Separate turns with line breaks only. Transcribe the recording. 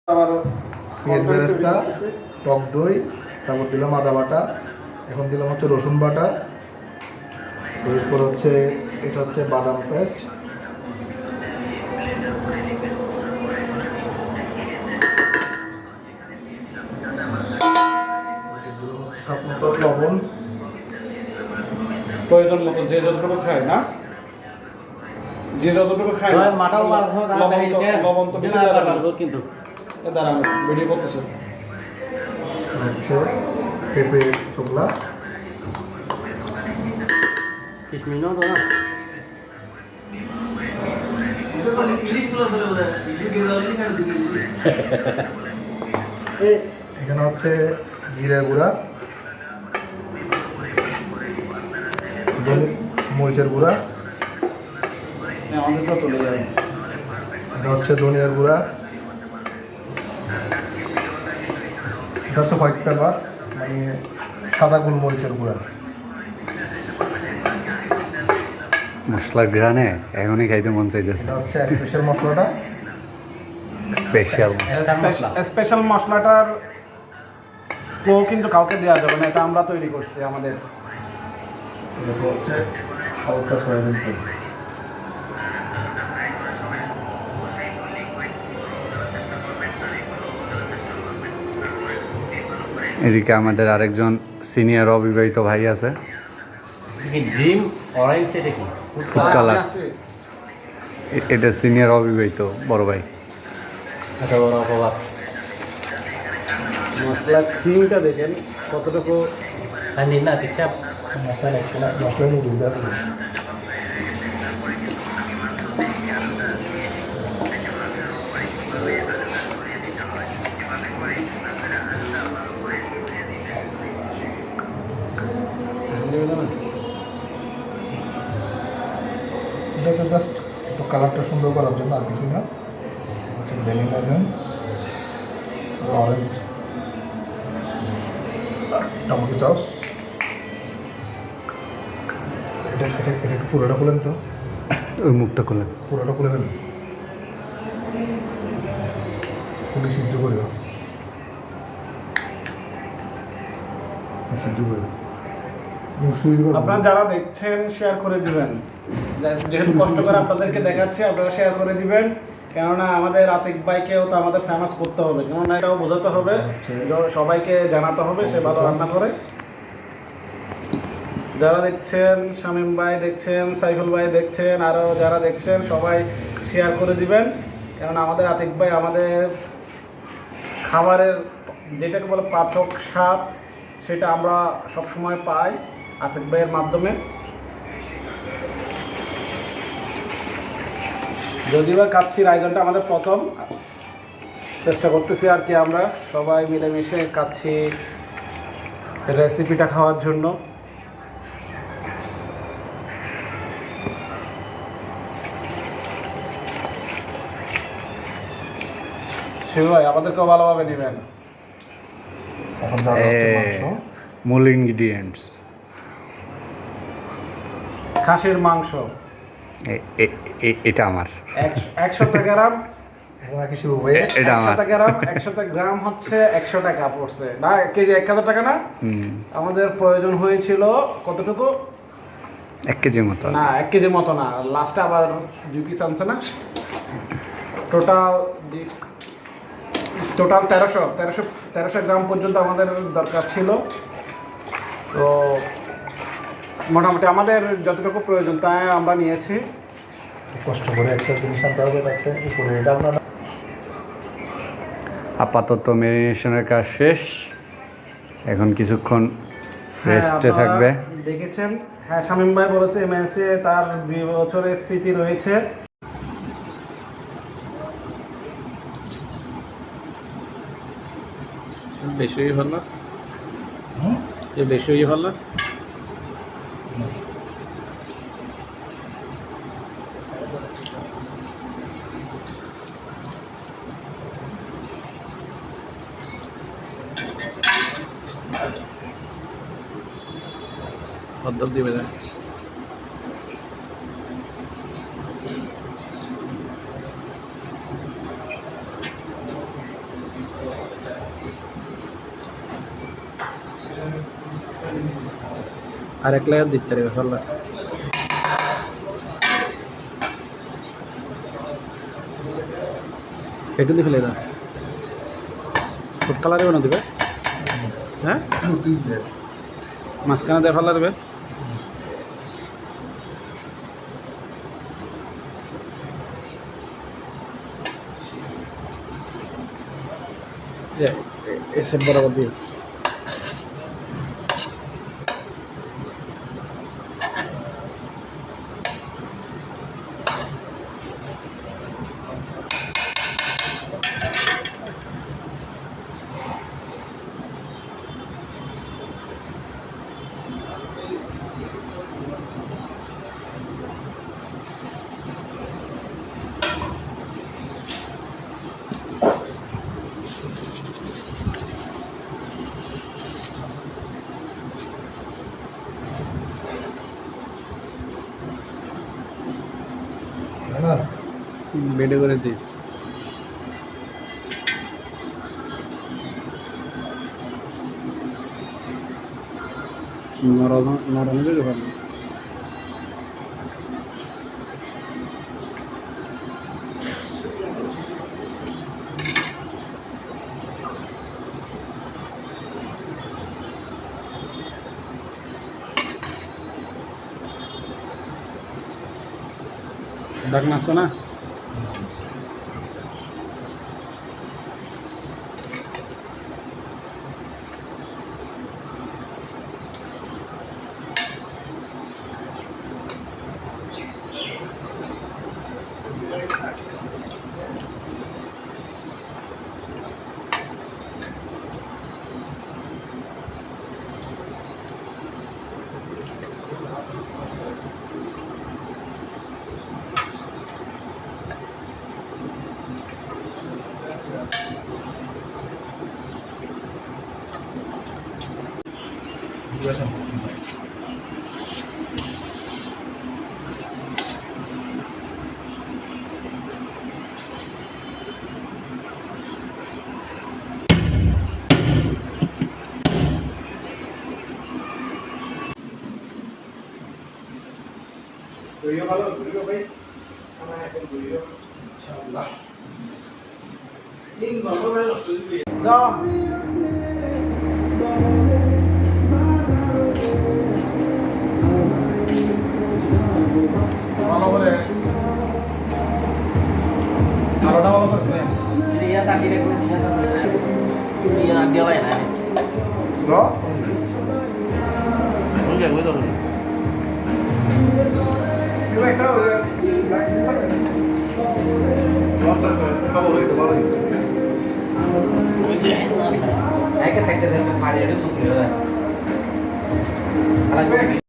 পেঁয়াজ বেরেস্তা, টক দই, তারপর দিলাম আদা বাটা, এখন দিলাম হচ্ছে রসুন বাটা, এরপর হচ্ছে এটা হচ্ছে বাদাম পেস্ট, স্বাদ মতো লবণ,
প্রয়োজন মতো যে যতটুকু খায় না, যে যতটুকু খায় লবণ তো বেশি
কিন্তু
দাঁড়ানো ভিডিও করতেছে।
হচ্ছে পেঁপে চোখলা,
কিশমিশ নাও তো না
এখানে হচ্ছে জিরা গুঁড়া, মরিচের গুঁড়া,
আমাদের তো চলে যাবে।
এটা হচ্ছে ধনিয়ার গুঁড়া, এটা হচ্ছে হোয়াইট পেপার মানে সাদা গোলমরিচের গুঁড়া।
মশলার গ্রানে এখনই খাইতে মন চাইতেছে।
এটা হচ্ছে স্পেশাল মশলাটা,
স্পেশাল মশলাটার ও কিন্তু কাউকে দেওয়া যাবে না, এটা আমরা তৈরি করছি আমাদের।
এটা হচ্ছে হালকা সয়াবিন তেল।
এদিকে আমাদের আরেকজন সিনিয়র অবিবাহিত ভাই আছে,
ডিম অরেঞ্জ এটা কি
ফুড কালার। এটা সিনিয়র অবিবাহিত বড় ভাই।
এত বড় অপবাদ
মশলার থিমটা দেখেন কতটুকু
খানি না ঠিকঠাক
মশলা নুডল দেওয়া হবে। এটাতে জাস্ট একটু কালারটা সুন্দর করার জন্য, আর কিছু না। হচ্ছে vanilla essence, orange, tomato sauce. এটা এটা এটা একটু পুরোটা খুলেন তো,
ওই মুখটা খুলে
পুরোটা খুলে ফেলুন, খুবই সিদ্ধ করে দাও, সিদ্ধ করে দাও।
আপনারা যারা দেখছেন শেয়ার করে দিবেন, যেহেতু কষ্ট করে আপনাদেরকে দেখাচ্ছি, আপনারা শেয়ার করে দিবেন, কেননা আমাদের আতিক ভাইকেও তো আমাদের ফেমাস করতে হবে, কেননা এটাও বোঝাতে হবে, সবাইকে জানাতে হবে সে ভালো রান্না করে। যারা দেখছেন, শামীম ভাই দেখছেন, সাইফুল ভাই দেখছেন, আরও যারা দেখছেন সবাই শেয়ার করে দিবেন, কেননা আমাদের আতিক ভাই আমাদের খাবারের যেটাকে বলে পাচক স্বাদ, সেটা আমরা সবসময় পাই আতিক ভাইয়ের মাধ্যমে। যদিও বা কাচ্ছির আয়োজনটা আমাদের প্রথম, চেষ্টা করতেছি আর কি আমরা সবাই মিলেমিশে কাচ্ছি রেসিপিটা খাওয়ার জন্য। শিবু ভাই আমাদেরকেও ভালোভাবে নেবেন।
এখন দেওয়া হচ্ছে মাংস,
মূল ইনগ্রিডিয়েন্টস।
খাসির মাংস
এটা আমার
100 গ্রাম,
নাকি শিবু ভাই?
এটা আমার
100 গ্রাম হচ্ছে 100 টাকা পড়ছে না, কেজি 1000 টাকা না। আমাদের প্রয়োজন হয়েছিল কতটুকু?
1 কেজির মতো
না, 1 কেজির মতো না, লাস্টে আবার 2 পিস আনছে না, টোটাল 1300 গ্রাম পর্যন্ত আমাদের দরকার ছিল। তো মোটামুটি আমাদের যতটুকু প্রয়োজন তাই আমরা নিয়েছি।
কষ্ট করে একটা জিনিস আনতে হবে, তাতে উপরে এটা আপনার।
আপাতত ম্যারিনেশনের কাজ শেষ, এখন কিছুক্ষণ
হ্যাঁ,
রেস্টে
আপনারা
থাকবে।
দেখেছেন, হ্যাঁ শামীম ভাই বলেছে এমএনসি তার 2 বছরের স্মৃতি রয়েছে। বেশি ভালো, বেশি ভালো। ভদ্র দিবে না। আর এক লেয়ার দিতে পারবে ফেললা একটু দিয়ে ফেলে দাও ফুড কালারে বানা দিবে হ্যাঁ মাঝখানে দিয়ে ফেলা দেবে এসে বরাবর দিয়ে
না
বেডে করে দিই নরম নরম হয়ে যাবে ভালো ডাক নাচো না
Biasa. Video ভালো ভিডিও ভাই আমরা এখন ভিডিও ইনশাআল্লাহ দিন ভালো করে নষ্ট দিবি দাও ভালো করে আরোটা ভালো করে
Dia tak kira pun dia nak dia lain lah.
লো
Enggak gue tahu.
এটা একটা লফটার খাবো এটা ভালো
Saya ke sektor yang kemarin itu sudah. Kalau